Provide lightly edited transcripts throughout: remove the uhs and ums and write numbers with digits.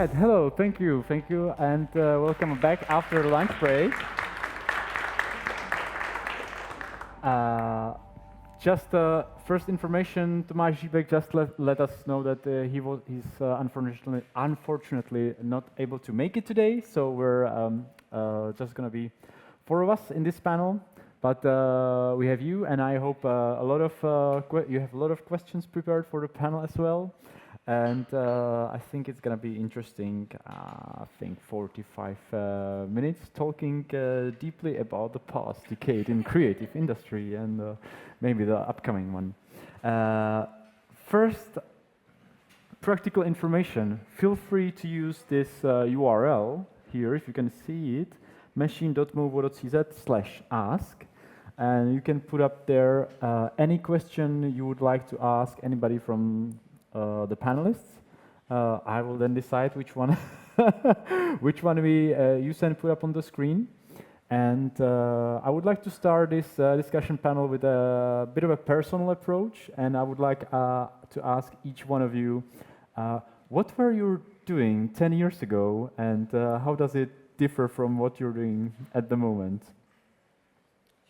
right, hello, thank you, and welcome back after the lunch break. Uh, just first information, Tomáš Žíbek just let us know that he's unfortunately not able to make it today, so we're just going to be four of us in this panel. But we have you, and I hope you have a lot of questions prepared for the panel as well. And I think it's going to be interesting. I think 45 minutes talking deeply about the past decade in creative industry and maybe the upcoming one. First, practical information. Feel free to use this URL here, if you can see it, machine.movo.cz/ask. And you can put up there any question you would like to ask anybody from the panelists. I will then decide which one which one we use and put up on the screen. And I would like to start this discussion panel with a bit of a personal approach. And I would like to ask each one of you, what were you doing 10 years ago, and how does it differ from what you're doing at the moment?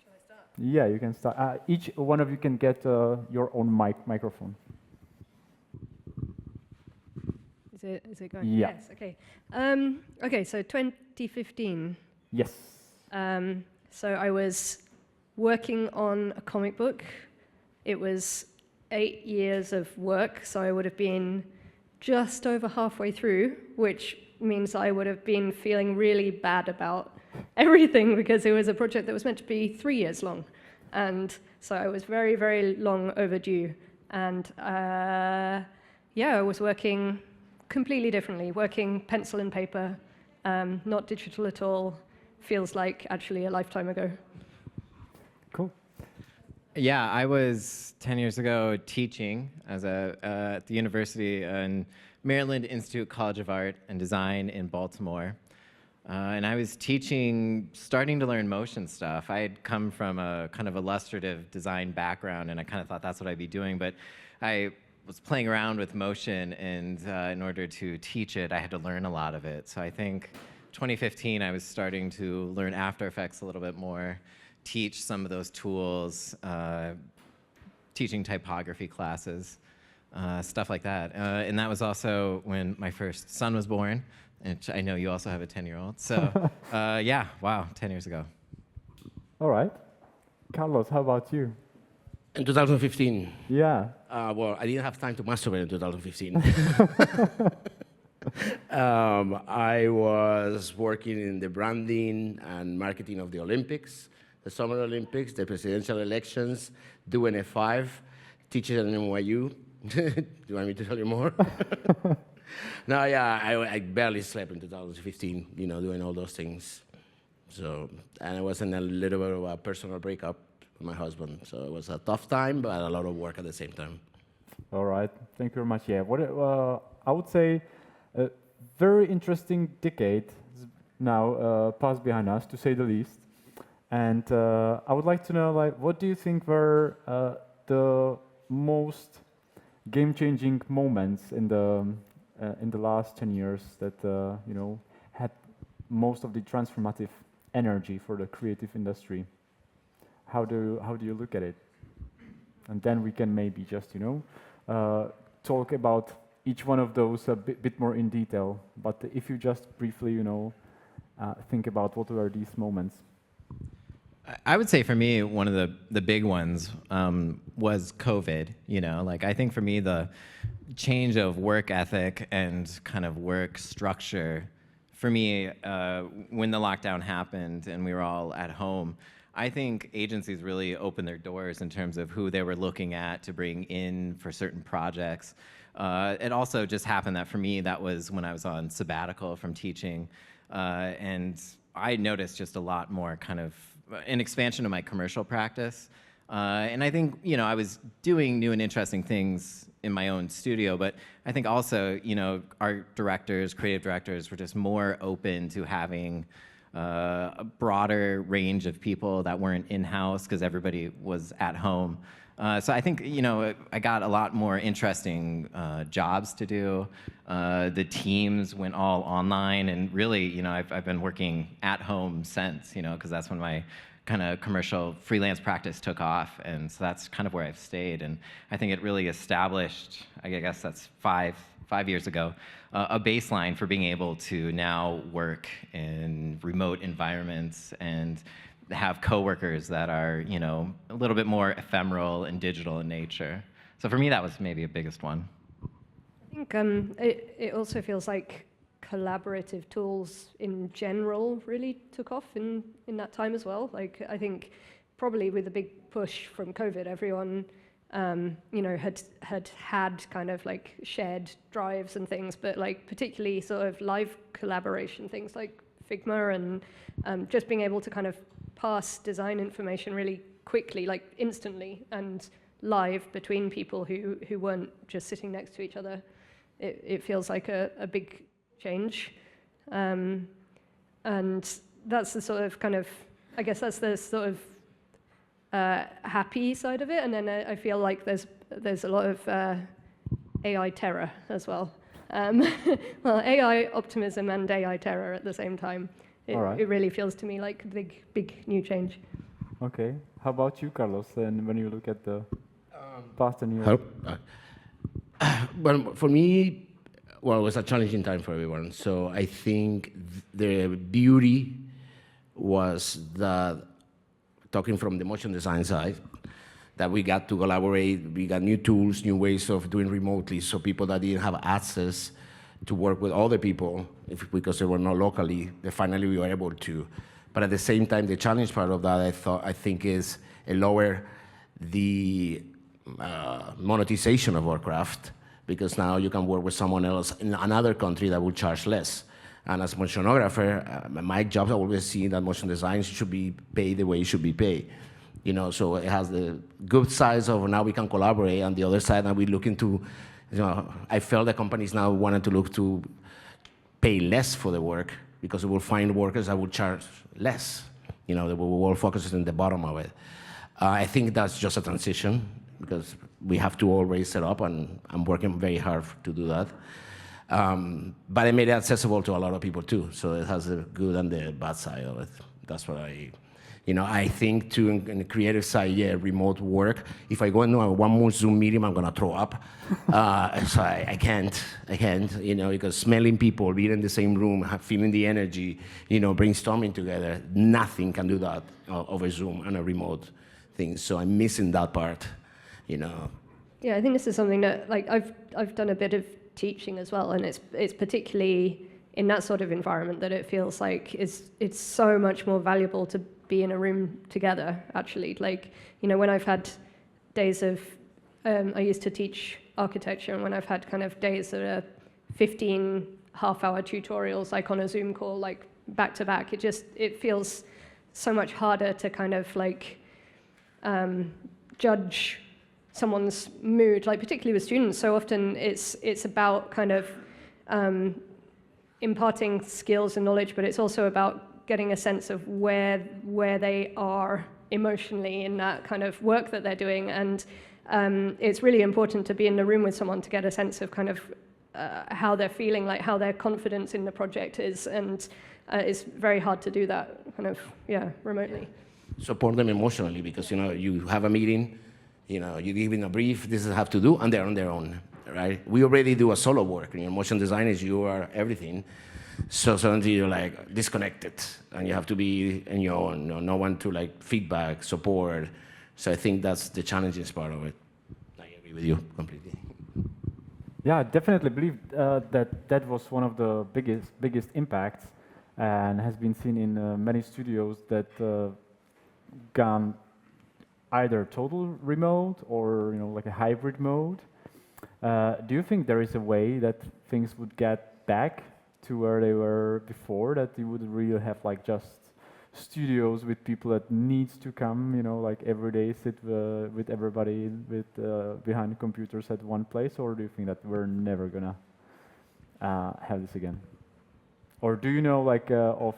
Shall I start? Yeah, you can start. Each one of you can get your own microphone. Is it going? Yeah. Yes, okay. Okay, so 2015. Yes. So I was working on a comic book. It was 8 years of work, so I would have been just over halfway through, which means I would have been feeling really bad about everything because it was a project that was meant to be 3 years long. And so I was very, very long overdue. And yeah, I was working completely differently, working pencil and paper, not digital at all. Feels like actually a lifetime ago. Cool. Yeah, I was 10 years ago teaching at the university in Maryland Institute College of Art and Design in Baltimore. And I was teaching, starting to learn motion stuff. I had come from a kind of illustrative design background, and I kind of thought that's what I'd be doing, but I was playing around with motion, and in order to teach it, I had to learn a lot of it. So I think 2015, I was starting to learn After Effects a little bit more, teach some of those tools, teaching typography classes, stuff like that. And that was also when my first son was born, and I know you also have a 10-year-old. So yeah, wow, 10 years ago. All right. Carlos, how about you? In 2015. Yeah. Well, I didn't have time to masturbate in 2015. I was working in the branding and marketing of the Olympics, the Summer Olympics, the presidential elections, doing F5, teaching at NYU. Do you want me to tell you more? No, yeah, I barely slept in 2015, you know, doing all those things. So, and I was in a little bit of a personal breakup with my husband. So it was a tough time, but a lot of work at the same time. All right. Thank you very much. Yeah. What I would say, a very interesting decade now passed behind us, to say the least. And I would like to know, like, what do you think were the most game-changing moments in the last 10 years that you know, had most of the transformative energy for the creative industry? How do you look at it? And then we can maybe just, you know, talk about each one of those a bit more in detail. But if you just briefly, you know, think about what were these moments. I would say for me, one of the big ones was COVID. You know, like I think for me, the change of work ethic and kind of work structure, for me, when the lockdown happened and we were all at home, I think agencies really opened their doors in terms of who they were looking at to bring in for certain projects. It also just happened that for me, that was when I was on sabbatical from teaching. And I noticed just a lot more kind of an expansion of my commercial practice. And I think, you know, I was doing new and interesting things in my own studio, but I think also, you know, art directors, creative directors were just more open to having a broader range of people that weren't in-house because everybody was at home. So I think, I got a lot more interesting jobs to do. The teams went all online, and really, I've been working at home since, because that's when my kind of commercial freelance practice took off, and so that's kind of where I've stayed. And I think it really established, I guess that's five years ago, a baseline for being able to now work in remote environments and have coworkers that are, a little bit more ephemeral and digital in nature. So for me, that was maybe a biggest one. I think it also feels like collaborative tools in general really took off in that time as well. Like, I think probably with the big push from COVID, everyone had kind of like shared drives and things, but like particularly sort of live collaboration things like Figma and just being able to kind of pass design information really quickly, like instantly and live between people who weren't just sitting next to each other. It feels like a big change. And that's the sort of kind of, I guess that's the sort of happy side of it. And then I feel like there's a lot of AI terror as well. Well, AI optimism and AI terror at the same time. It really feels to me like a big new change. Okay. How about you, Carlos? And when you look at the past and your... Well, for me, it was a challenging time for everyone. So I think the beauty was that, talking from the motion design side, that we got to collaborate, we got new tools, new ways of doing remotely, so people that didn't have access to work with other people, because they were not locally, they finally we were able to. But at the same time, the challenge part of that, I think, is lower the monetization of our craft, because now you can work with someone else in another country that will charge less. And as motionographer, my job, I always see that motion design should be paid the way it should be paid. So it has the good sides of now we can collaborate, and the other side, now we look into, I felt the companies now wanted to look to pay less for the work, because we will find workers that will charge less. They will all focus on the bottom of it. I think that's just a transition, because we have to always set up, and I'm working very hard to do that. But it made it accessible to a lot of people too, so it has the good and the bad side of it. That's what I think too, in the creative side, remote work. If I go into one more Zoom meeting, I'm gonna throw up. So I can't, because smelling people, being in the same room, feeling the energy, brainstorming together, nothing can do that over Zoom and a remote thing. So I'm missing that part, Yeah, I think this is something that, like, I've done a bit of teaching as well, and it's particularly in that sort of environment that it feels like it's so much more valuable to be in a room together, actually. Like, when I've had days of, I used to teach architecture, and when I've had kind of days that are 15 half-hour tutorials, like on a Zoom call, like back to back, it feels so much harder to kind of like judge someone's mood, like particularly with students. So often it's about kind of imparting skills and knowledge, but it's also about getting a sense of where they are emotionally in that kind of work that they're doing. And it's really important to be in the room with someone to get a sense of kind of how they're feeling, like how their confidence in the project is. And it's very hard to do that kind of, remotely. Support them emotionally, because, you have a meeting, you give them a brief, this is have to do, and they're on their own, right? We already do a solo work. Motion design is you are everything. So suddenly you're like disconnected, and you have to be in your own, no one to like feedback, support. So I think that's the challenging part of it. I agree with you completely. Yeah, I definitely believe that was one of the biggest impacts, and has been seen in many studios that gone either total remote or like a hybrid mode. Do you think there is a way that things would get back to where they were before, that you would really have like just studios with people that needs to come, like every day sit with everybody behind computers at one place, or do you think that we're never gonna have this again? Or do you know like of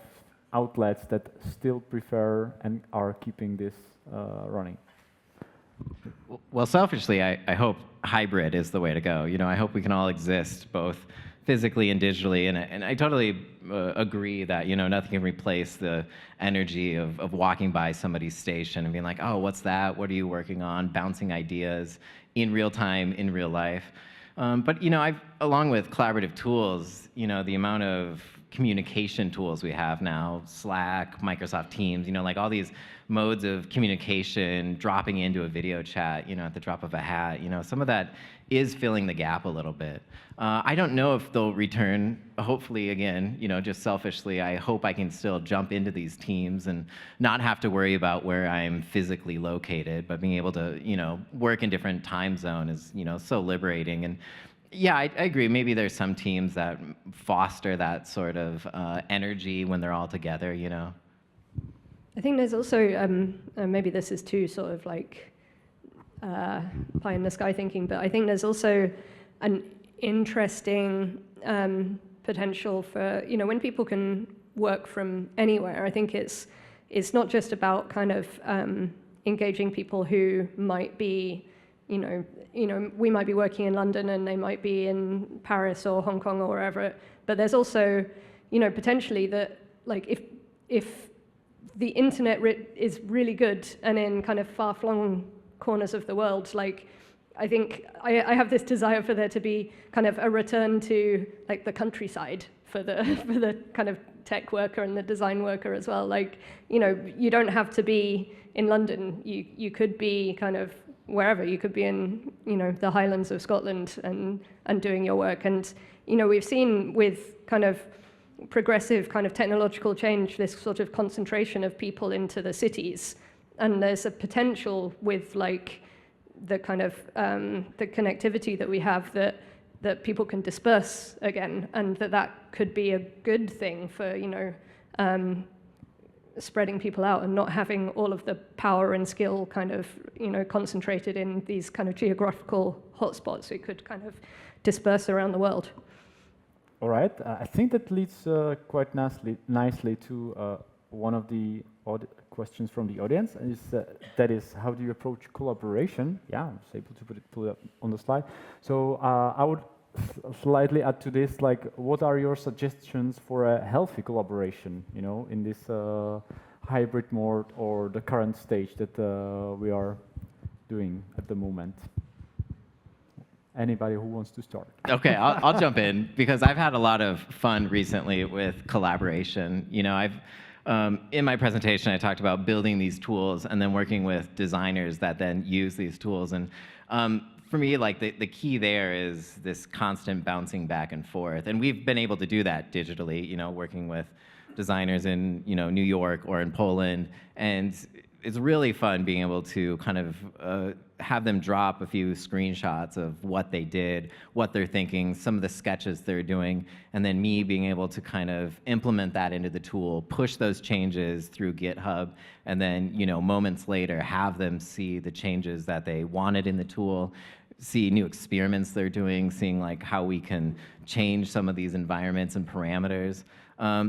outlets that still prefer and are keeping this running? Well, selfishly, I hope hybrid is the way to go. I hope we can all exist both physically and digitally, and I totally agree that nothing can replace the energy of walking by somebody's station and being like, oh, what's that? What are you working on? Bouncing ideas in real time, in real life. But I've, along with collaborative tools, the amount of communication tools we have now, Slack, Microsoft Teams, like all these modes of communication, dropping into a video chat, at the drop of a hat, some of that is filling the gap a little bit. I don't know if they'll return. Hopefully, again, just selfishly, I hope I can still jump into these teams and not have to worry about where I'm physically located, but being able to, work in different time zone is, so liberating. And yeah, I agree. Maybe there's some teams that foster that sort of energy when they're all together, I think there's also, maybe this is too sort of like pie in the sky thinking, but I think there's also an interesting potential for, when people can work from anywhere. I think it's not just about kind of engaging people who might be, we might be working in London and they might be in Paris or Hong Kong or wherever, but there's also, potentially that, like, if the internet is really good and in kind of far-flung corners of the world, like, I think I have this desire for there to be kind of a return to like the countryside for the kind of tech worker and the design worker as well. Like, you don't have to be in London. You could be kind of wherever. You could be in, the Highlands of Scotland and doing your work. And, we've seen with kind of progressive kind of technological change, this sort of concentration of people into the cities. And there's a potential with like the kind of the connectivity that we have that people can disperse again, and that could be a good thing for, spreading people out and not having all of the power and skill kind of, concentrated in these kind of geographical hotspots. It could kind of disperse around the world. All right, I think that leads quite nicely to one of the questions from the audience, and that is, how do you approach collaboration? Yeah, I was able to put it up on the slide. So I would slightly add to this, like, what are your suggestions for a healthy collaboration, in this hybrid mode or the current stage that we are doing at the moment? Anybody who wants to start? Okay, I'll jump in because I've had a lot of fun recently with collaboration. In my presentation, I talked about building these tools and then working with designers that then use these tools. And for me, like the key there is this constant bouncing back and forth. And we've been able to do that digitally, working with designers in New York or in Poland. And it's really fun being able to kind of have them drop a few screenshots of what they did, what they're thinking, some of the sketches they're doing, and then me being able to kind of implement that into the tool, push those changes through GitHub, and then moments later have them see the changes that they wanted in the tool, see new experiments they're doing, seeing like how we can change some of these environments and parameters.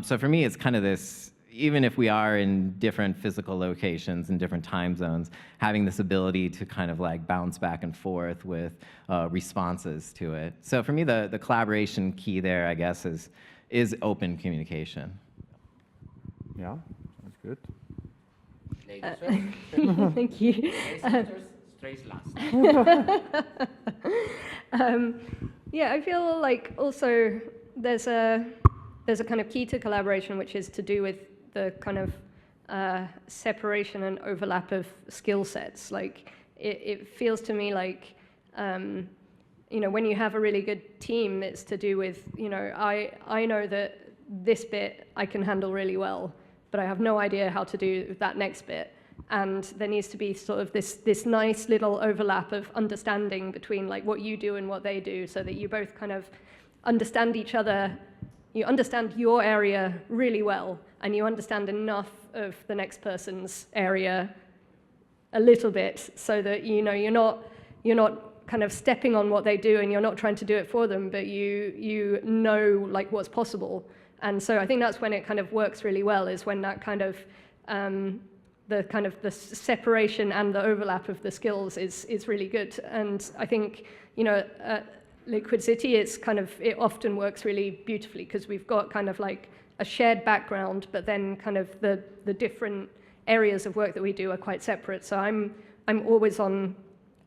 So for me, it's kind of this, even if we are in different physical locations and different time zones, having this ability to kind of like bounce back and forth with responses to it. So for me, the collaboration key there, I guess, is open communication. Yeah, that's good. Thank you. Trace last. Yeah, I feel like also there's a kind of key to collaboration, which is to do with the kind of separation and overlap of skill sets. Like it feels to me like when you have a really good team, it's to do with I know that this bit I can handle really well, but I have no idea how to do that next bit. And there needs to be sort of this nice little overlap of understanding between like what you do and what they do, so that you both kind of understand each other. You understand your area really well, and you understand enough of the next person's area a little bit, so that you're not kind of stepping on what they do, and you're not trying to do it for them, but you know like what's possible. And so I think that's when it kind of works really well, is when that kind of the separation and the overlap of the skills is really good. And I think, you know, at Liquid City, it often works really beautifully because we've got kind of like a shared background, but then kind of the different areas of work that we do are quite separate. So I'm always on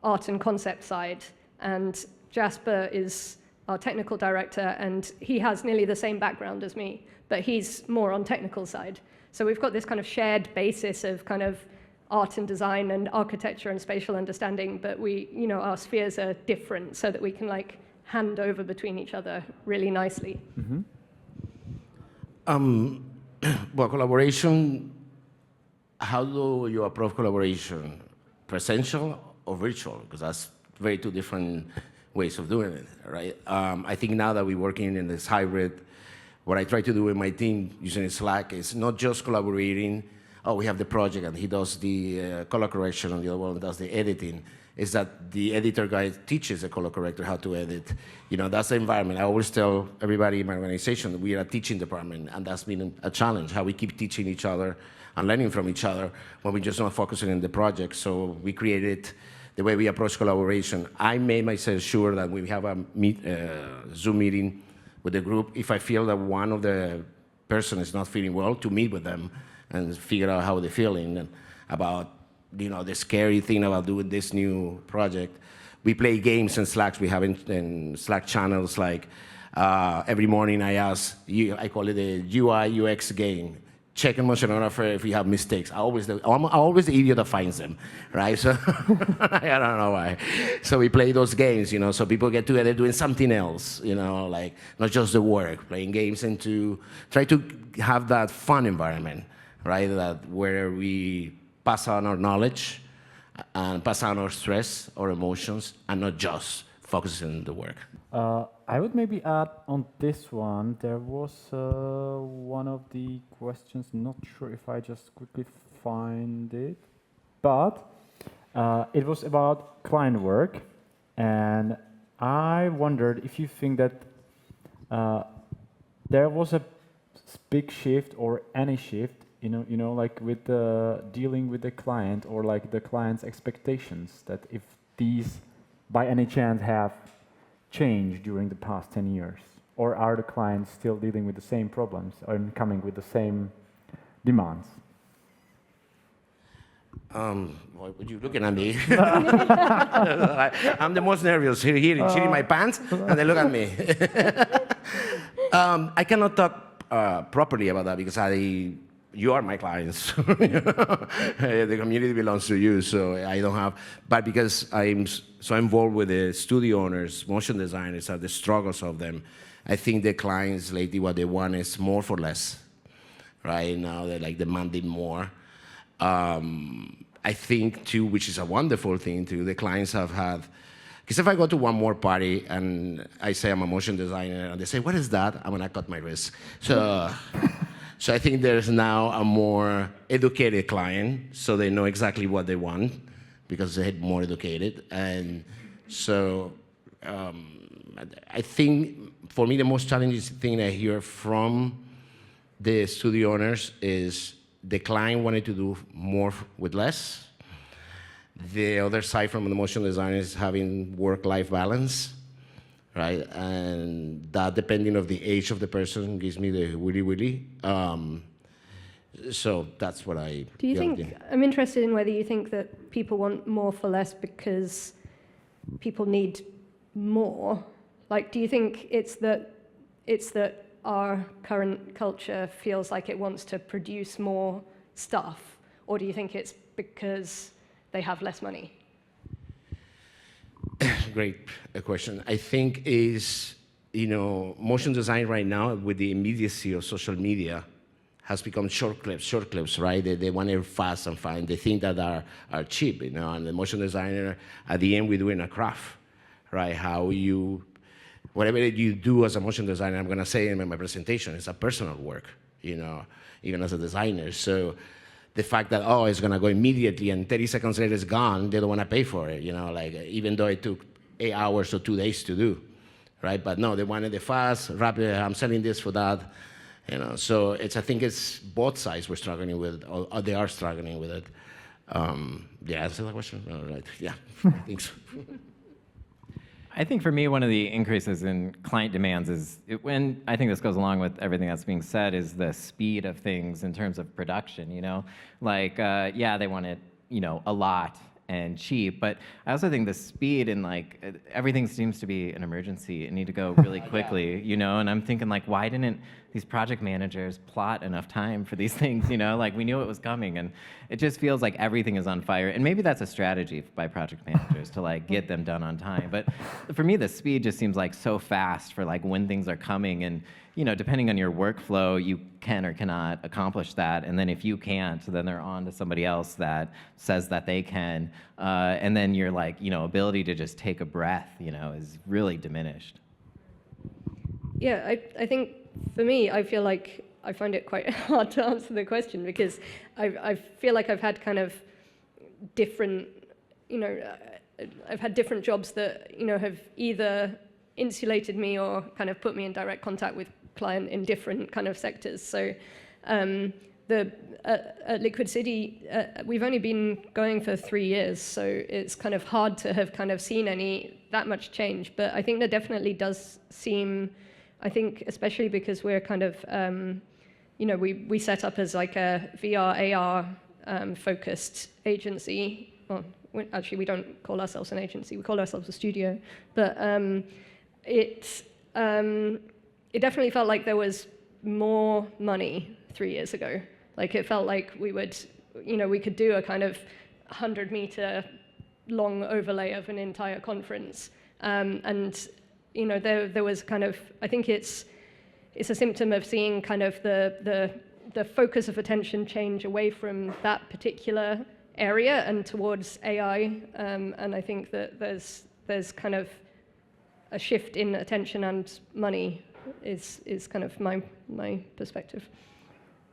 art and concept side, and Jasper is our technical director, and he has nearly the same background as me, but he's more on technical side. So we've got this kind of shared basis of kind of art and design and architecture and spatial understanding, but we, you know, our spheres are different so that we can like hand over between each other really nicely. Mm-hmm. Well, collaboration, how do you approach collaboration? Presential or virtual? Because that's very two different ways of doing it, right? I think now that we're working in this hybrid, what I try to do with my team using Slack is not just collaborating, oh, we have the project and he does the color correction and the other one does the editing, is that the editor guy teaches the color corrector how to edit. You know, that's the environment. I always tell everybody in my organization that we are a teaching department, and that's been a challenge, how we keep teaching each other and learning from each other when we're just not focusing on the project. So we created the way we approach collaboration. I made myself sure that we have a Zoom meeting with the group. If I feel that one of the person is not feeling well, to meet with them and figure out how they're feeling and about, you know, the scary thing about doing this new project. We play games in Slack. We have in Slack channels like every morning I call it a UI UX game. Check emotionographer if you have mistakes. I'm always the idiot that finds them, right? So I don't know why. So we play those games, you know, so people get together doing something else, you know, like not just the work, playing games, and to try to have that fun environment, right? That where we pass on our knowledge and pass on our stress, our emotions, and not just focusing on the work. I would maybe add on this one, there was one of the questions, not sure if I just quickly find it, but it was about client work, and I wondered if you think that there was a big shift or any shift, you know, like with dealing with the client or like the client's expectations, that if these by any chance have changed during the past 10 years? Or are the clients still dealing with the same problems and coming with the same demands? Why would you looking at me? I'm the most nervous here in my pants, and they look at me. I cannot talk properly about that because you are my clients. The community belongs to you, so I don't have. But because I'm so involved with the studio owners, motion designers, and the struggles of them, I think the clients lately what they want is more for less. Right now they're like demanding more. I think too, which is a wonderful thing too. The clients have had. Because if I go to one more party and I say I'm a motion designer, and they say, "What is that?" I'm gonna cut my wrist. So I think there's now a more educated client, so they know exactly what they want because they're more educated. And so I think for me the most challenging thing I hear from the studio owners is the client wanted to do more with less. The other side from the motion designer is having work-life balance. Right, and that, depending of the age of the person, gives me the willy. So that's what I. Do you think? I'm interested in whether you think that people want more for less because people need more. Like, do you think it's that our current culture feels like it wants to produce more stuff, or do you think it's because they have less money? Great question. I think is, you know, motion design right now with the immediacy of social media has become short clips, right? They want it fast and fine. They think that are cheap, you know, and the motion designer, at the end, we're doing a craft, right? Whatever you do as a motion designer, I'm gonna say in my presentation, it's a personal work, you know, even as a designer. So the fact that, oh, it's gonna go immediately and 30 seconds later it's gone, they don't wanna pay for it, you know, like even though it took 8 hours or 2 days to do, right? But no, they wanted it fast, rapid, I'm selling this for that, You know, so I think it's both sides we're struggling with, or they are struggling with it. Did I answer that question? All right. Yeah, I think so. I think for me, one of the increases in client demands is when I think this goes along with everything that's being said is the speed of things in terms of production. You know, like yeah, they want it, you know, a lot and cheap, but I also think the speed and like everything seems to be an emergency and need to go really quickly. You know, and I'm thinking like, why didn't these project managers plot enough time for these things? You know, like we knew it was coming, and it just feels like everything is on fire. And maybe that's a strategy by project managers to like get them done on time. But for me, the speed just seems like so fast for like when things are coming. And you know, depending on your workflow, you can or cannot accomplish that. And then if you can't, then they're on to somebody else that says that they can. And then your like, you know, ability to just take a breath, you know, is really diminished. Yeah, I think for me, I feel like I find it quite hard to answer the question because I feel like I've had kind of different, you know, I've had different jobs that, you know, have either insulated me or kind of put me in direct contact with client in different kind of sectors. So at Liquid City, we've only been going for 3 years, so it's kind of hard to have kind of seen that much change. But I think there definitely does seem, I think especially because we're kind of, you know, we set up as like a VR, AR focused agency. Well, actually we don't call ourselves an agency, we call ourselves a studio. But it definitely felt like there was more money 3 years ago. Like it felt like we would, you know, we could do a kind of 100-meter long overlay of an entire conference. And, you know, there was kind of, I think it's a symptom of seeing kind of the focus of attention change away from that particular area and towards AI. And I think that there's kind of a shift in attention and money is kind of my perspective.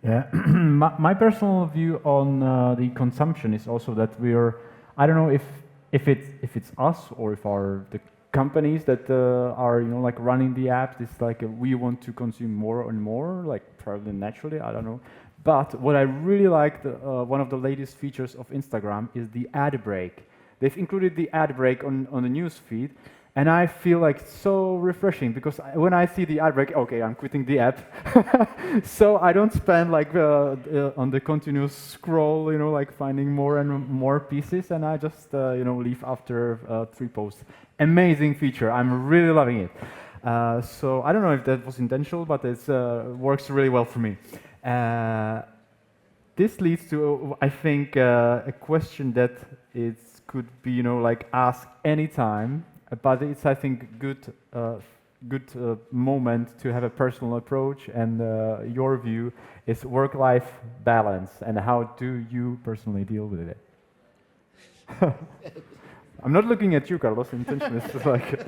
Yeah, my personal view on the consumption is also that I don't know if it's us or if the companies that are, you know, like running the apps, it's like we want to consume more and more, like probably naturally, I don't know. But what I really liked, one of the latest features of Instagram is the ad break. They've included the ad break on the news feed. And I feel like so refreshing because when I see the ad break, okay, I'm quitting the app. So I don't spend like on the continuous scroll, you know, like finding more and more pieces, and I just, you know, leave after 3 posts. Amazing feature. I'm really loving it. So I don't know if that was intentional, but it works really well for me. This leads to, I think, a question that could be, you know, like asked anytime. But it's, I think, good moment to have a personal approach, and your view is work-life balance, and how do you personally deal with it? I'm not looking at you, Carlos, intentionally. It's just like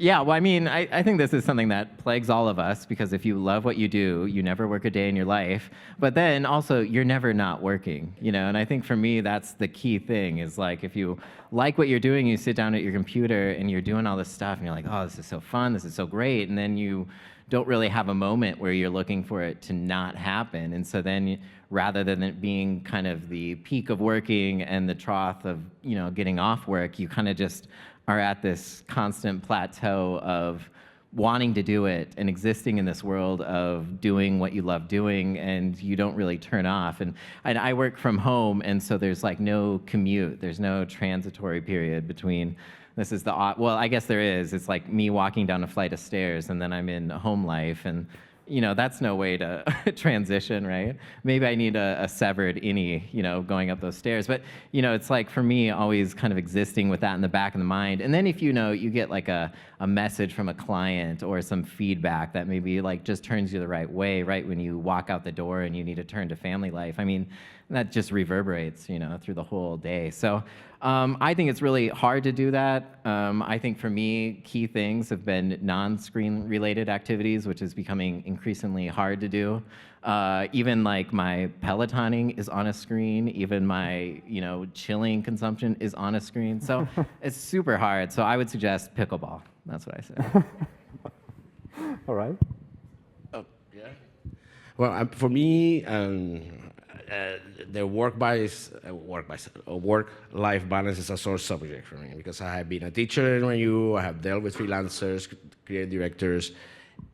Yeah, well, I mean, I think this is something that plagues all of us, because if you love what you do, you never work a day in your life. But then also, you're never not working, you know? And I think for me, that's the key thing, is like, if you like what you're doing, you sit down at your computer and you're doing all this stuff and you're like, oh, this is so fun, this is so great. And then you don't really have a moment where you're looking for it to not happen. And so then rather than it being kind of the peak of working and the trough of, you know, getting off work, you kind of just are at this constant plateau of wanting to do it and existing in this world of doing what you love doing, and you don't really turn off. And I work from home, and so there's like no commute. There's no transitory period between this is the, well, I guess there is. It's like me walking down a flight of stairs, and then I'm in home life, and you know, that's no way to transition, right? Maybe I need a severed innie, you know, going up those stairs. But, you know, it's like, for me, always kind of existing with that in the back of the mind. And then if, you know, you get like a message from a client or some feedback that maybe like just turns you the right way, right when you walk out the door and you need to turn to family life, I mean, that just reverberates, you know, through the whole day. So I think it's really hard to do that. I think for me, key things have been non-screen related activities, which is becoming increasingly hard to do. Even like my Pelotoning is on a screen. Even my, you know, chilling consumption is on a screen. So it's super hard. So I would suggest pickleball. That's what I say. All right. Well, for me, the work-life balance is a sore subject for me because I have been a teacher in NYU. I have dealt with freelancers, creative directors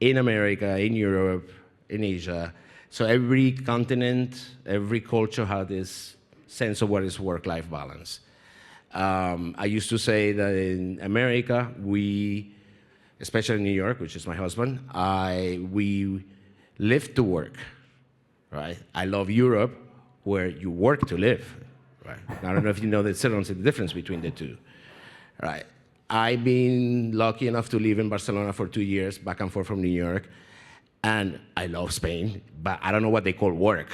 in America, in Europe, in Asia. So every continent, every culture has this sense of what is work-life balance. I used to say that in America, especially in New York, which is my husband, we live to work, right? I love Europe, where you work to live, right? I don't know if you know the difference between the two, right? I've been lucky enough to live in Barcelona for 2 years, back and forth from New York, and I love Spain, but I don't know what they call work.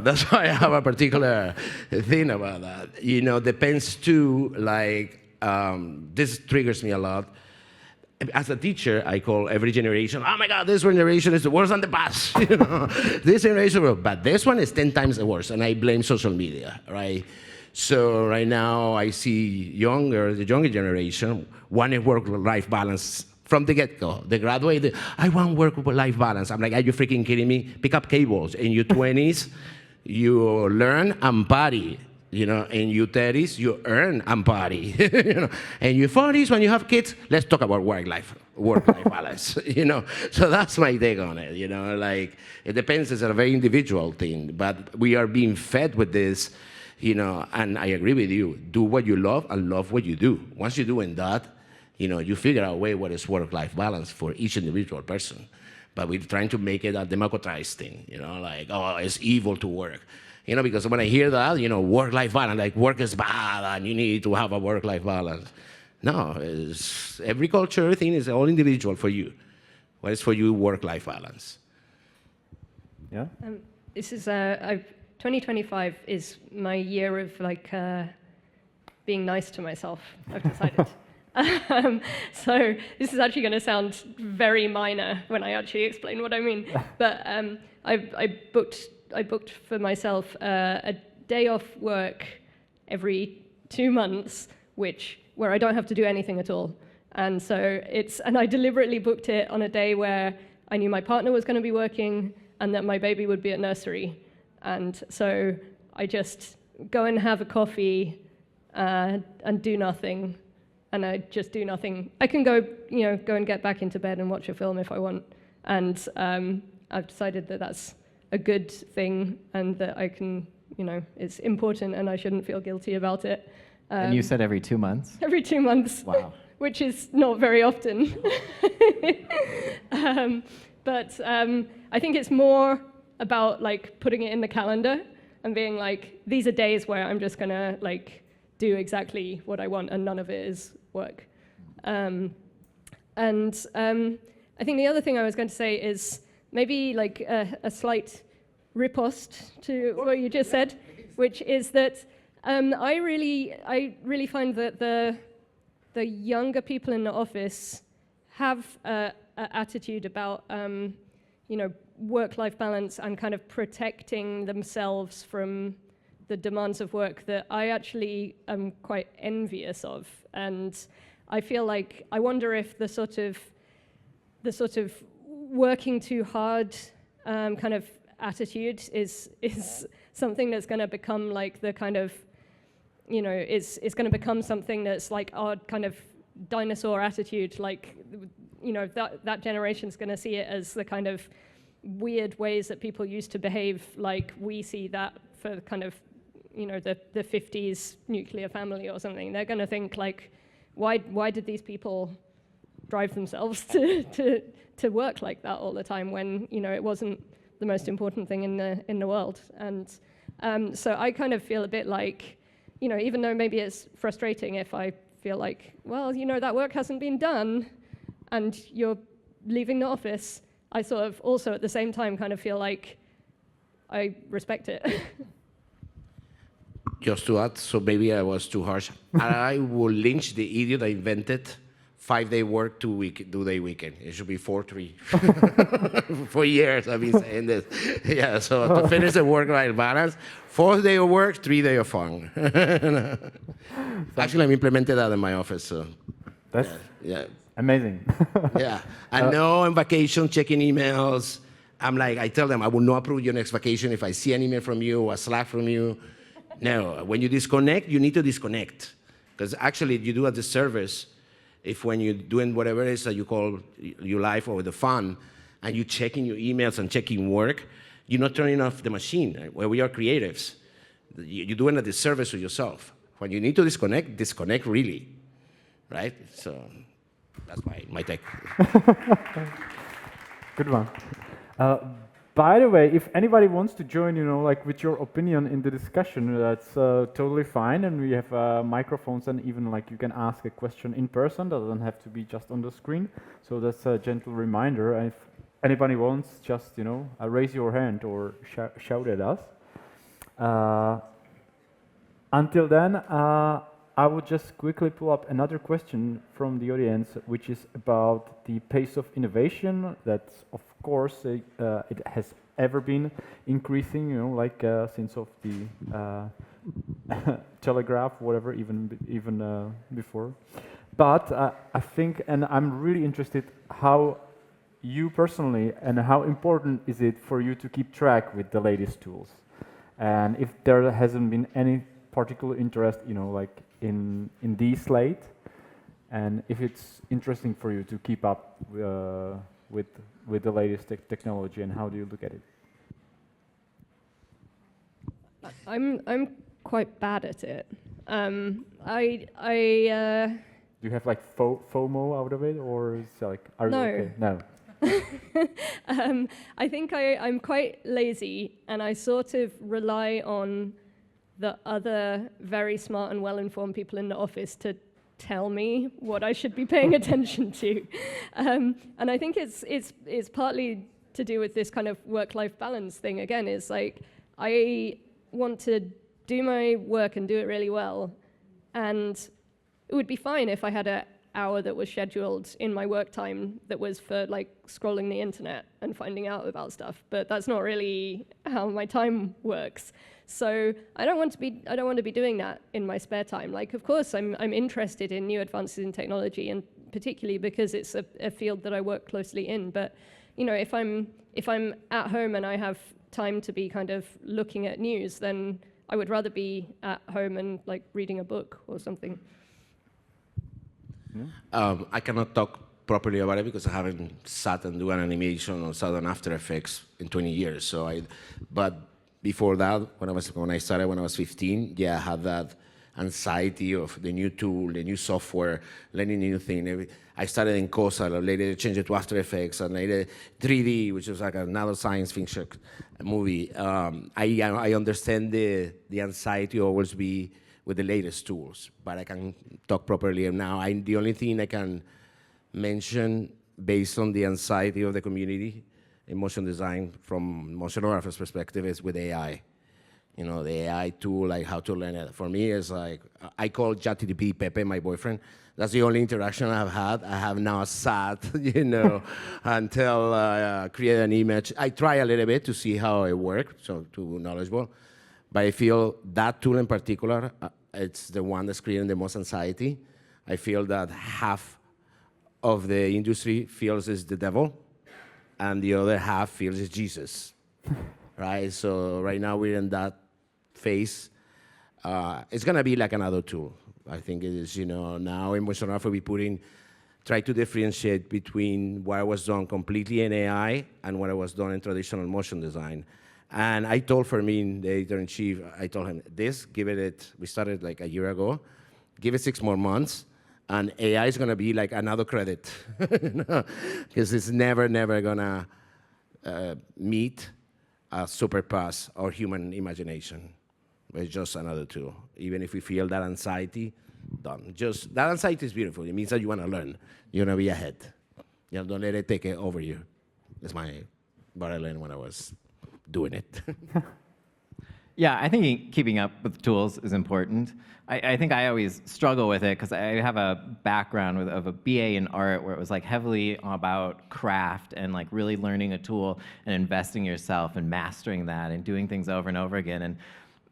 That's why I have a particular thing about that. Depends too, this triggers me a lot. As a teacher, I call every generation, oh my God, this generation is the worst than the past. This generation, but this one is 10 times the worst, and I blame social media, right? So right now, I see the younger generation wanting work-life balance from the get-go. They graduate, I want work-life balance. I'm like, are you freaking kidding me? Pick up cables. In your 20s, you learn and party. In your 30s, you earn and party. In your 40s, when you have kids, let's talk about work-life balance. So that's my take on it. It depends. It's a very individual thing, but we are being fed with this. And I agree with you. Do what you love and love what you do. Once you're doing that, you figure out a way what is work-life balance for each individual person. But we're trying to make it a democratized thing. It's evil to work. Because when I hear that, work-life balance, like work is bad and you need to have a work-life balance. No, every culture, everything is all individual for you. What is for you work-life balance? Yeah? This is 2025 is my year of being nice to myself, I've decided. So this is actually going to sound very minor when I actually explain what I mean. But I booked for myself a day off work every 2 months, where I don't have to do anything at all. And I deliberately booked it on a day where I knew my partner was going to be working and that my baby would be at nursery. And so I just go and have a coffee and do nothing. And I just do nothing. I can go and get back into bed and watch a film if I want. And I've decided that that's a good thing and that I can, it's important and I shouldn't feel guilty about it. And you said every 2 months? Every 2 months. Wow. Which is not very often. But I think it's more about putting it in the calendar and being these are days where I'm just gonna do exactly what I want and none of it is work. I think the other thing I was going to say is maybe a slight riposte to what you just said, which is that I really find that the younger people in the office have an attitude about work-life balance and kind of protecting themselves from the demands of work that I actually am quite envious of. And I feel I wonder if the sort of working too hard kind of attitude is something that's going to become the kind of, is going to become something that's our kind of dinosaur attitude. That generation's going to see it as the kind of weird ways that people used to behave, like we see that for kind of, the 50s nuclear family or something. They're going to think why did these people drive themselves to work like that all the time when it wasn't the most important thing in the world. And so I kind of feel a bit even though maybe it's frustrating if I feel that work hasn't been done and you're leaving the office, I sort of also at the same time kind of feel I respect it. Just to add, so maybe I was too harsh. I will lynch the idiot that invented 5-day work, 2-day weekend. It should be 4-3. For years I've been saying this. Yeah, so to finish the work-life balance, 4th day of work, 3 day of fun. Actually, I've implemented that in my office. So That's yeah. Amazing. Yeah. And no, on vacation, checking emails. I'm like, I tell them, I will not approve your next vacation if I see an email from you or a Slack from you. No, when you disconnect, you need to disconnect. Because actually, you do a disservice if when you're doing whatever it is that you call your life or the fun, and you're checking your emails and checking work, you're not turning off the machine. Right? Where we are creatives, you're doing a disservice to yourself. When you need to disconnect, disconnect really, right? So that's my take. Good one. By the way, if anybody wants to join, like with your opinion in the discussion, that's totally fine. And we have microphones, and even like you can ask a question in person. That doesn't have to be just on the screen. So that's a gentle reminder. And if anybody wants, just raise your hand or shout at us. Until then, I would just quickly pull up another question from the audience, which is about the pace of innovation. That, of course, it has ever been increasing, since of the telegraph, whatever, even before. But I think, and I'm really interested, how you personally, and how important is it for you to keep track with the latest tools, and if there hasn't been any particular interest, like in these slate, and if it's interesting for you to keep up with the latest technology, and how do you look at it? I'm quite bad at it. Do you have like FOMO out of it, or is it like, are No. you okay? No. I think I'm quite lazy, and I sort of rely on the other very smart and well-informed people in the office to tell me what I should be paying attention to. And I think it's partly to do with this kind of work-life balance thing. Again, is like I want to do my work and do it really well, and it would be fine if I had an hour that was scheduled in my work time that was for like scrolling the internet and finding out about stuff, but that's not really how my time works. So I don't want to be doing that in my spare time. Like, of course, I'm interested in new advances in technology, and particularly because it's a field that I work closely in. But if I'm at home and I have time to be kind of looking at news, then I would rather be at home and like reading a book or something. I cannot talk properly about it because I haven't sat and do an animation or sat on After Effects in 20 years. But before that, when I started when I was 15, yeah, I had that anxiety of the new tool, the new software, learning new thing. I started in Cosa, later I changed it to After Effects, and later 3D, which was like another science fiction movie. I understand the anxiety always be with the latest tools, but I can talk properly now. The only thing I can mention based on the anxiety of the community in motion design from motionographer's perspective is with AI. The AI tool, like how to learn it. For me, is like, I call ChatGPT Pepe, my boyfriend. That's the only interaction I've had. I have now sat, until create an image. I try a little bit to see how it works, so too knowledgeable. But I feel that tool in particular, it's the one that's creating the most anxiety. I feel that half of the industry feels it's the devil, and the other half feels it's Jesus, right? So right now we're in that phase. It's gonna be like another tool. I think it is, now in motionography we try to differentiate between what was done completely in AI and what was done in traditional motion design. And I told Fermin, the editor-in-chief, I told him, we started like a year ago, give it 6 more months, and AI is gonna be like another credit. Because it's never gonna meet a superpass or human imagination. It's just another tool. Even if we feel that anxiety, done. That anxiety is beautiful. It means that you wanna learn. You wanna be ahead. Don't let it take it over you. That's what I learned when I was doing it. Yeah, I think keeping up with tools is important. I think I always struggle with it because I have a background of a BA in art where it was like heavily about craft and like really learning a tool and investing yourself and mastering that and doing things over and over again. And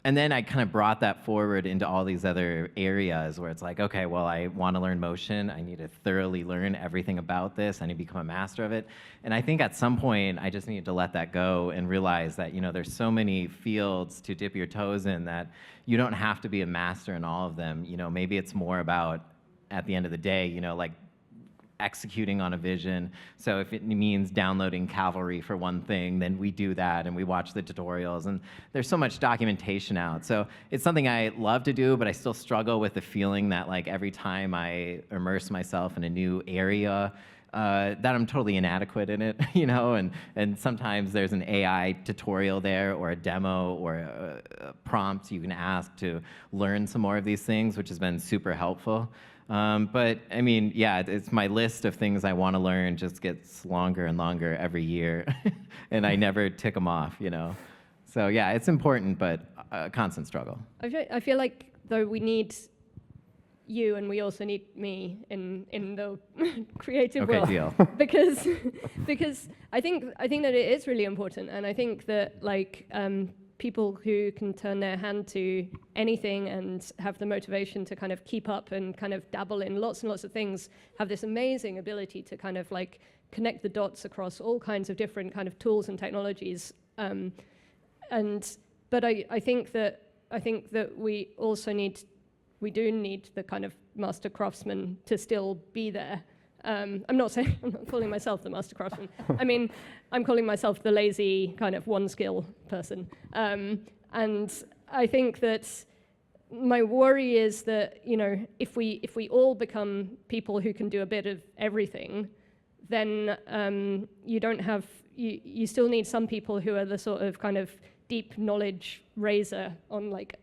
and then I kind of brought that forward into all these other areas where it's like, okay, well, I want to learn motion. I need to thoroughly learn everything about this. I need to become a master of it. And I think at some point, I just needed to let that go and realize that, there's so many fields to dip your toes in that you don't have to be a master in all of them. Maybe it's more about, at the end of the day, like executing on a vision. So if it means downloading Cavalry for one thing, then we do that and we watch the tutorials, and there's so much documentation out. So it's something I love to do, but I still struggle with the feeling that like every time I immerse myself in a new area, that I'm totally inadequate in it, and sometimes there's an AI tutorial there or a demo or a prompt you can ask to learn some more of these things, which has been super helpful. But I mean, yeah, it's my list of things I want to learn just gets longer and longer every year, and I never tick them off, So yeah, it's important, but a constant struggle. I feel like though we need you and we also need me in the creative world. Okay, deal. because I think that it is really important, and I think that like people who can turn their hand to anything and have the motivation to kind of keep up and kind of dabble in lots and lots of things have this amazing ability to kind of like connect the dots across all kinds of different kind of tools and technologies. But I think that we also we do need the kind of master craftsman to still be there. I'm not calling myself the master craftsman. I mean, I'm calling myself the lazy kind of one skill person. And I think that my worry is that, if we all become people who can do a bit of everything, then you still need some people who are the sort of kind of deep knowledge raiser on like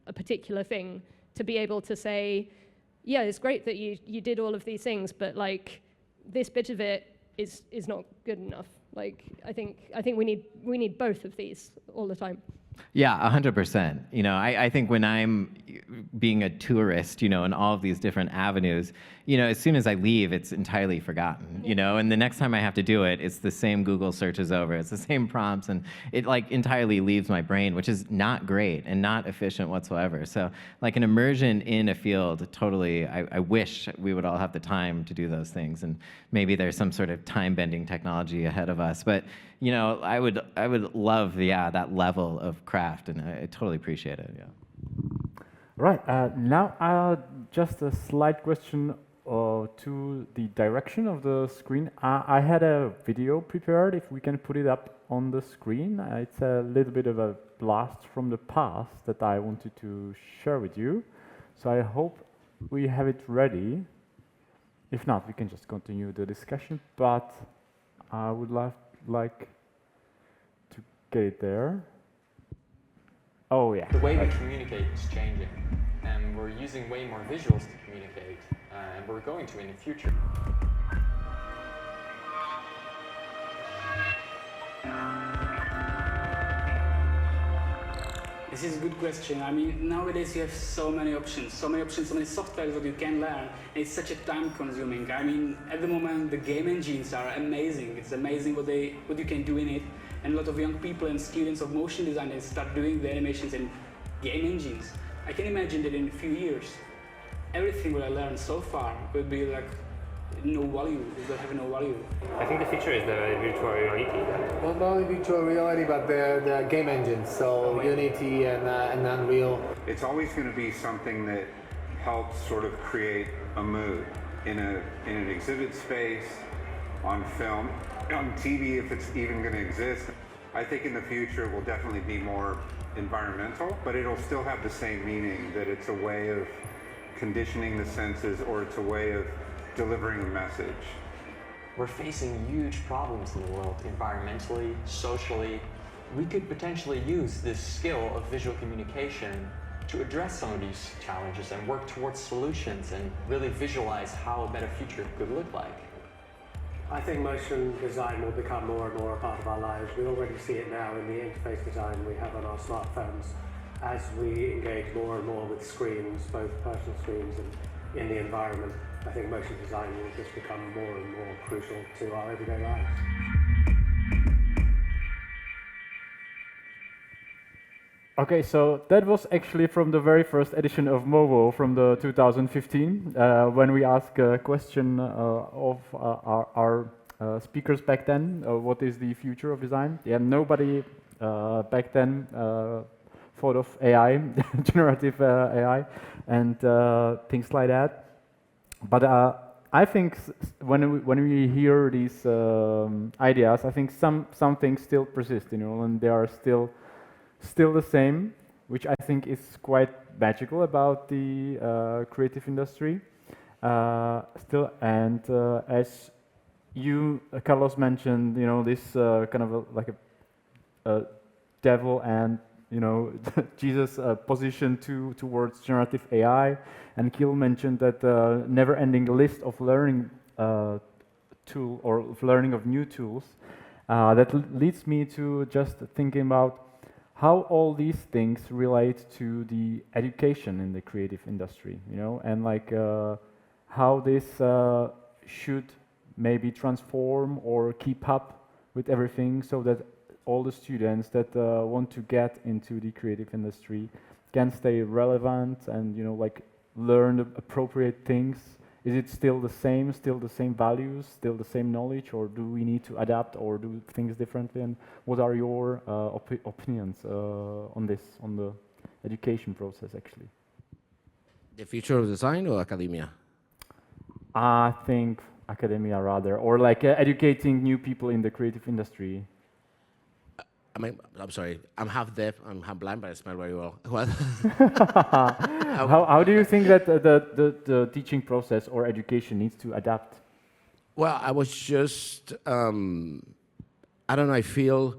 a particular thing to be able to say, yeah, it's great that you did all of these things, but like this bit of it is not good enough. Like I think we need both of these all the time. Yeah, 100%. I think when I'm being a tourist, in all of these different avenues, as soon as I leave, it's entirely forgotten, and the next time I have to do it, it's the same Google searches over, it's the same prompts, and it like entirely leaves my brain, which is not great and not efficient whatsoever. So like an immersion in a field, totally, I wish we would all have the time to do those things, and maybe there's some sort of time-bending technology ahead of us, but I would love, that level of craft, and I totally appreciate it. Yeah. Right. Now, just a slight question to the direction of the screen. I had a video prepared. If we can put it up on the screen, it's a little bit of a blast from the past that I wanted to share with you. So I hope we have it ready. If not, we can just continue the discussion. But I would like to get it there. Oh yeah. The way we communicate is changing, and we're using way more visuals to communicate, and we're going to in the future. This is a good question. I mean, nowadays you have so many options, so many softwares that you can learn. And it's such a time-consuming. I mean, at the moment, the game engines are amazing. It's amazing what you can do in it. And a lot of young people and students of motion design, they start doing the animations in game engines. I can imagine that in a few years, everything that I learned so far will be like no value. It will have no value. I think the future is the virtual reality. Well, not only virtual reality, but the game engines, so Unity and Unreal. It's always going to be something that helps sort of create a mood in an exhibit space, on film, on TV if it's even going to exist. I think in the future it will definitely be more environmental, but it'll still have the same meaning, that it's a way of conditioning the senses, or it's a way of delivering a message. We're facing huge problems in the world, environmentally, socially. We could potentially use this skill of visual communication to address some of these challenges and work towards solutions and really visualize how a better future could look like. I think motion design will become more and more a part of our lives. We already see it now in the interface design we have on our smartphones as we engage more and more with screens, both personal screens and in the environment. I think motion design will just become more and more crucial to our everyday lives. Okay, so that was actually from the very first edition of MOVO from the 2015, when we asked a question of our speakers back then, what is the future of design? Yeah, nobody back then thought of AI, generative AI, and things like that. But I think when we hear these ideas, I think some things still persist, and they are still the same, which I think is quite magical about the creative industry. Still, and as you, Carlos, mentioned, this kind of like a devil and Jesus position towards generative AI, and Kiel mentioned that never-ending list of learning tool or of learning of new tools. That leads me to just thinking about how all these things relate to the education in the creative industry, and like how this should maybe transform or keep up with everything, so that all the students that want to get into the creative industry can stay relevant and like learn the appropriate things. Is it still the same values, still the same knowledge, or do we need to adapt or do things differently? And what are your opinions on this, on the education process, actually? The future of design or academia? I think academia rather, or like educating new people in the creative industry. I'm sorry, I'm half deaf, I'm half blind, but I smell very well. What? How do you think that the teaching process or education needs to adapt? Well, I was just, I don't know, I feel,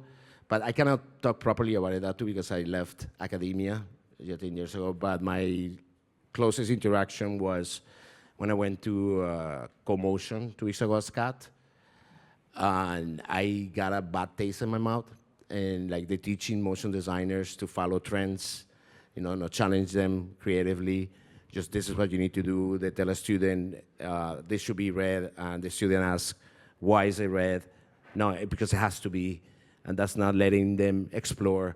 but I cannot talk properly about that too because I left academia 10 years ago, but my closest interaction was when I went to CoMotion 2 weeks ago at SCAT, and I got a bad taste in my mouth. And like they're teaching motion designers to follow trends, not challenge them creatively. Just this is what you need to do. They tell a student this should be red, and the student asks, why is it red? No, because it has to be, and that's not letting them explore.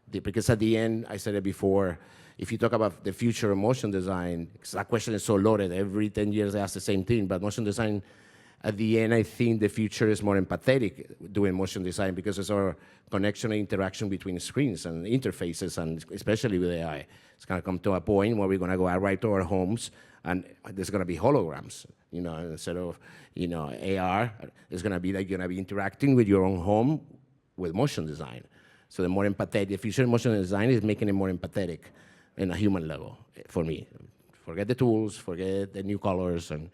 Because at the end, I said it before, if you talk about the future of motion design, because that question is so loaded, every 10 years I ask the same thing, but motion design, at the end, I think the future is more empathetic doing motion design because it's our connection and interaction between screens and interfaces, and especially with AI. It's going to come to a point where we're going to go out right to our homes, and there's going to be holograms, instead of, AR. It's going to be like you're going to be interacting with your own home with motion design. So the more empathetic, the future of motion design is making it more empathetic in a human level for me. Forget the tools, forget the new colors, and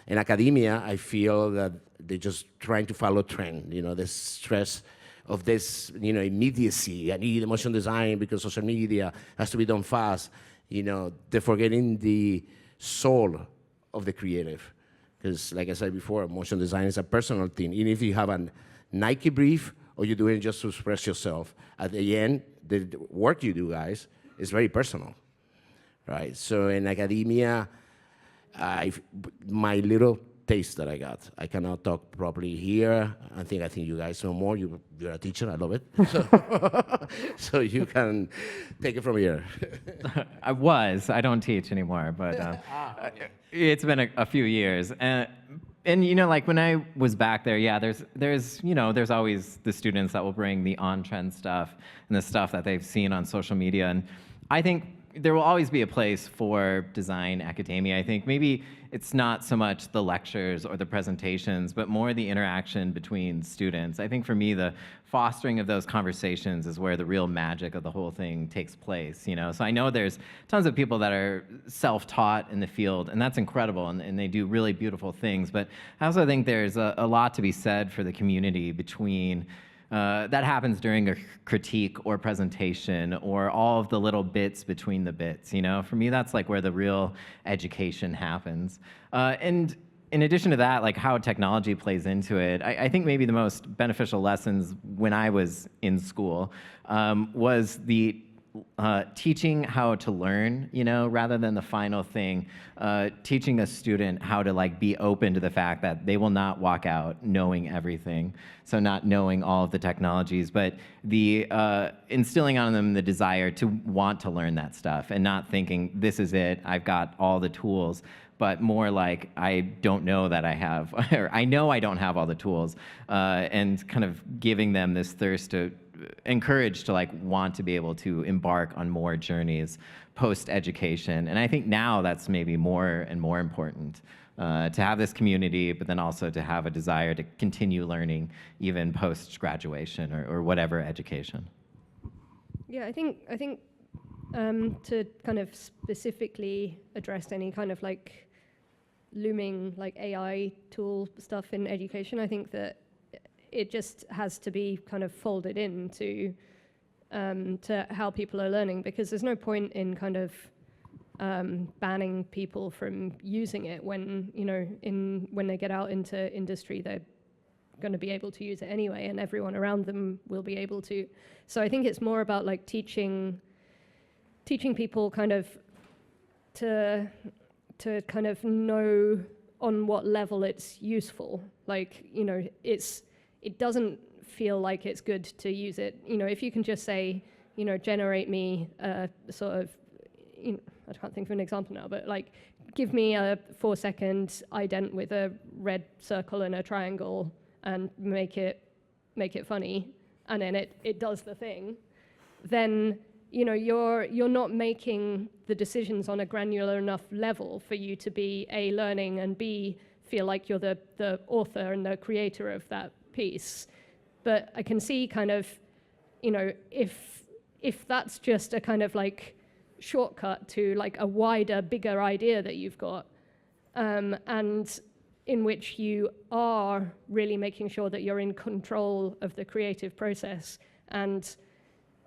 in academia, I feel that they're just trying to follow trend, the stress of this, immediacy. I need motion design because social media has to be done fast. They're forgetting the soul of the creative. Because like I said before, motion design is a personal thing. Even if you have a Nike brief or you're doing it just to express yourself, at the end, the work you do, guys, is very personal, right? So in academia, my little taste that I got. I cannot talk properly here. I think you guys know more. You're a teacher. I love it. So you can take it from here. I don't teach anymore, but it's been a few years. And like when I was back there, yeah, there's always the students that will bring the on-trend stuff and the stuff that they've seen on social media. And I think there will always be a place for design academia. I think maybe it's not so much the lectures or the presentations, but more the interaction between students. I think for me, the fostering of those conversations is where the real magic of the whole thing takes place. So I know there's tons of people that are self-taught in the field, and that's incredible, and they do really beautiful things. But I also think there's a lot to be said for the community between that happens during a critique or presentation or all of the little bits between the bits. For me, that's like where the real education happens. And in addition to that, like how technology plays into it, I think maybe the most beneficial lessons when I was in school was the teaching how to learn, you know, rather than the final thing, teaching a student how to like be open to the fact that they will not walk out knowing everything. So not knowing all of the technologies, but the instilling on them the desire to want to learn that stuff and not thinking this is it, I've got all the tools, but more like I don't know that I have, or I know I don't have all the tools, and kind of giving them this thirst to encourage to like want to be able to embark on more journeys post-education. And I think now that's maybe more and more important, to have this community, but then also to have a desire to continue learning even post-graduation or whatever education. Yeah, I think to kind of specifically address any kind of like looming like AI tool stuff in education, I think that it just has to be kind of folded into to how people are learning, because there's no point in kind of banning people from using it when, you know, when they get out into industry, they're going to be able to use it anyway, and everyone around them will be able to. So I think it's more about like teaching people kind of to kind of know on what level it's useful. Like, you know, it doesn't feel like it's good to use it. You know, if you can just say, you know, generate me a sort of, you know, I can't think of an example now, but like, give me a 4-second ident with a red circle and a triangle and make it funny, and then it does the thing, then, you know, you're not making the decisions on a granular enough level for you to be A, learning, and B, feel like you're the author and the creator of that piece. But I can see kind of, you know, if that's just a kind of like shortcut to like a wider, bigger idea that you've got, and in which you are really making sure that you're in control of the creative process, and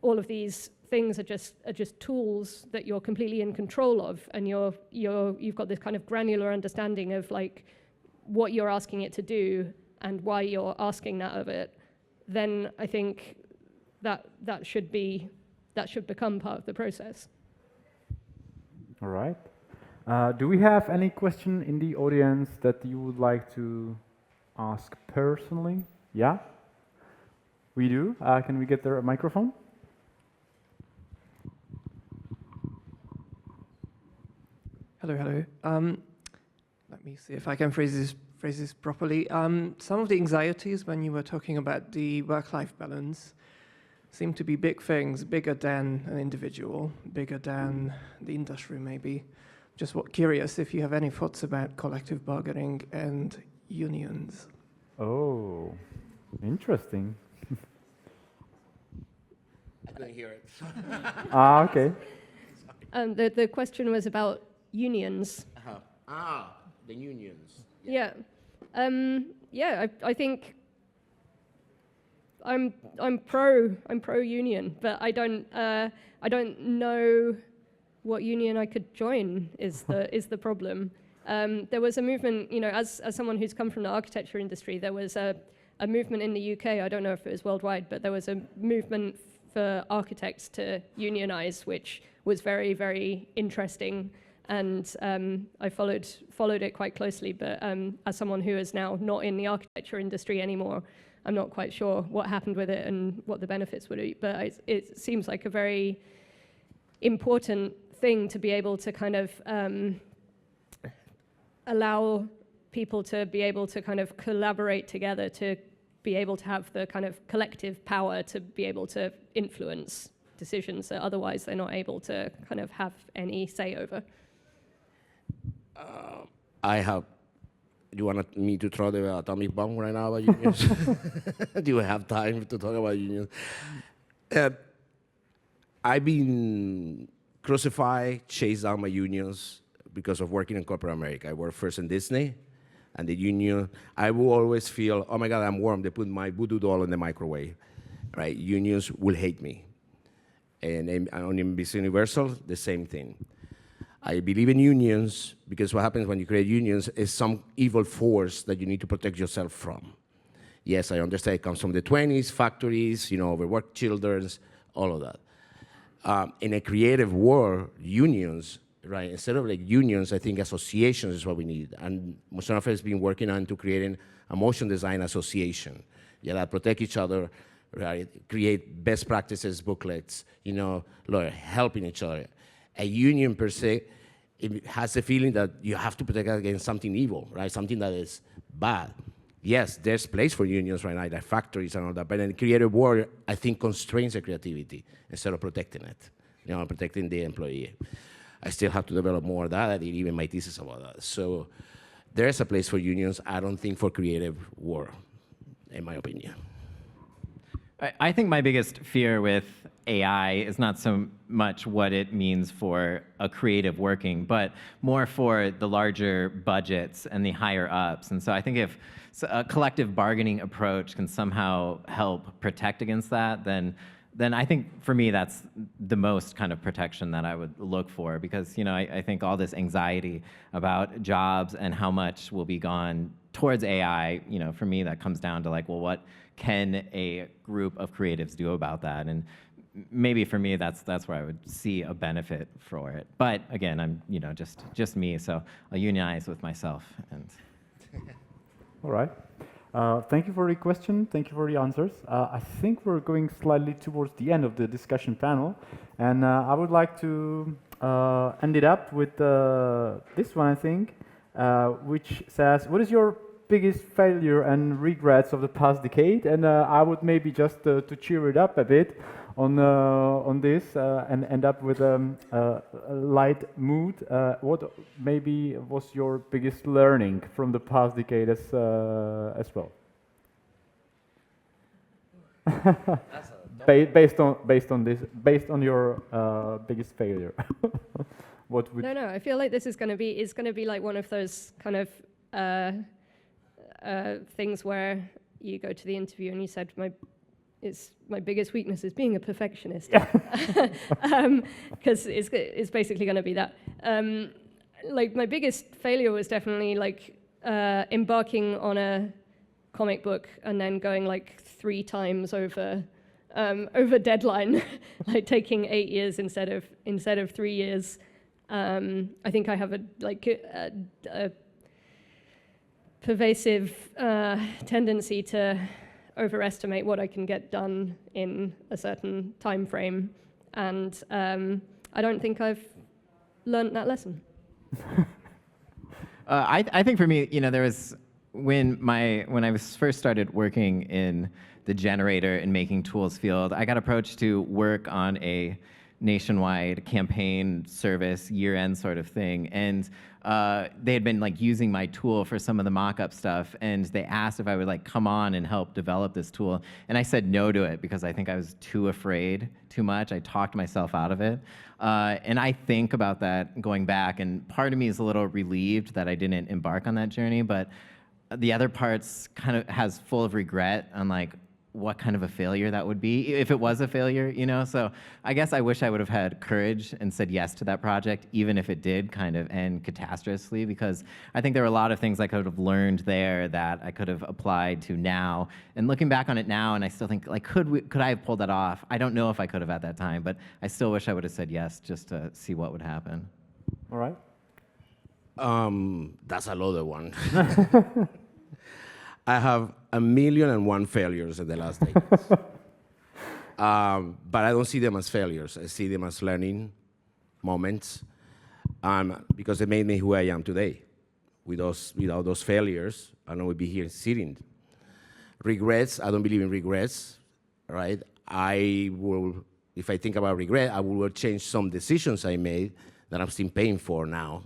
all of these things are just tools that you're completely in control of, and you've got this kind of granular understanding of like what you're asking it to do and why you're asking that of it, then I think that should become part of the process. All right. Do we have any question in the audience that you would like to ask personally? Yeah? We do. Can we get there a microphone? Hello. Let me see if I can phrase this properly. Some of the anxieties when you were talking about the work-life balance seem to be big things, bigger than an individual, bigger than the industry maybe. Just curious if you have any thoughts about collective bargaining and unions. Oh, interesting. I couldn't hear it. Okay. The question was about unions. The unions. Yeah. I think I'm pro union, but I don't know what union I could join is the problem. There was a movement, you know, as someone who's come from the architecture industry, there was a movement in the UK, I don't know if it was worldwide, but there was a movement for architects to unionize, which was very, very interesting. And I followed it quite closely, but as someone who is now not in the architecture industry anymore, I'm not quite sure what happened with it and what the benefits would be. But it seems like a very important thing to be able to kind of allow people to be able to kind of collaborate together, to be able to have the kind of collective power to be able to influence decisions that otherwise they're not able to kind of have any say over. You want me to throw the atomic bomb right now about unions? Do you have time to talk about unions? I've been crucified, chased down by unions because of working in corporate America. I worked first in Disney, and the union, I will always feel, oh my God, I'm warm. They put my voodoo doll in the microwave, right? Unions will hate me. And on NBC Universal, the same thing. I believe in unions because what happens when you create unions is some evil force that you need to protect yourself from. Yes, I understand it comes from the 20s, factories, overworked children, all of that. In a creative world, unions, right? Instead of like unions, I think associations is what we need. And Motion has been working on to creating a motion design association, that protect each other, right? Create best practices booklets, helping each other. A union per se, it has a feeling that you have to protect against something evil, right? Something that is bad. Yes, there's place for unions right now, like factories and all that, but in the creative world, I think constrains the creativity instead of protecting it, protecting the employee. I still have to develop more of that. I did even my thesis about that. So there is a place for unions. I don't think for creative world, in my opinion. I think my biggest fear with AI is not so much what it means for a creative working, but more for the larger budgets and the higher ups. And so I think if a collective bargaining approach can somehow help protect against that, then I think for me that's the most kind of protection that I would look for, because I think all this anxiety about jobs and how much will be gone towards AI, for me that comes down to like, well, what can a group of creatives do about that? And maybe for me that's where I would see a benefit for it. But again, I'm just me, so I'll unionize with myself. And all right. Thank you for the question. Thank you for the answers. I think we're going slightly towards the end of the discussion panel, and I would like to end it up with this one, I think, which says, what is your biggest failure and regrets of the past decade? And I would maybe just to cheer it up a bit on this and end up with a light mood. What maybe was your biggest learning from the past decade as well? Based on your biggest failure. What would? No. I feel like this is going to be like one of those kind of things where you go to the interview and you said my biggest weakness is being a perfectionist, because it's basically going to be that. Like my biggest failure was definitely like embarking on a comic book and then going like 3 times over deadline, like taking 8 years instead of 3 years. I think I have a pervasive tendency to overestimate what I can get done in a certain time frame, and I don't think I've learned that lesson. I think for me, there was when I was first started working in the generator and making tools field, I got approached to work on a nationwide campaign service year-end sort of thing, and they had been like using my tool for some of the mock-up stuff, and they asked if I would like come on and help develop this tool, and I said no to it because I think I was too afraid too much. I talked myself out of it, and I think about that going back, and part of me is a little relieved that I didn't embark on that journey, but the other part's kind of has full of regret on like what kind of a failure that would be if it was a failure, So I guess I wish I would have had courage and said yes to that project, even if it did kind of end catastrophistically, because I think there were a lot of things I could have learned there that I could have applied to now. And looking back on it now, and I still think, like, could I have pulled that off? I don't know if I could have at that time, but I still wish I would have said yes just to see what would happen. All right. That's a loaded one. I have 1,000,001 failures in the last decades. But I don't see them as failures. I see them as learning moments, because they made me who I am today. Without those failures, I don't would be here sitting. Regrets, I don't believe in regrets, right? If I think about regret, I will change some decisions I made that I'm still paying for now,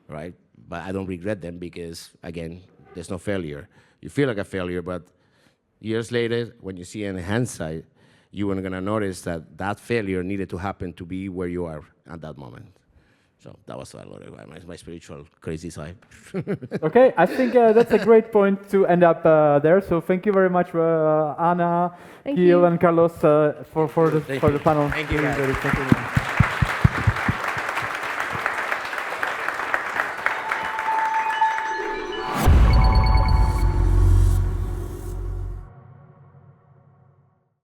right? But I don't regret them because, again, there's no failure. You feel like a failure, but years later, when you see it in hindsight, you are going to notice that failure needed to happen to be where you are at that moment. So that was my spiritual crazy side. Okay, I think that's a great point to end up there. So thank you very much, Anna, Gil, and Carlos, for the panel. Thank you. Thank you.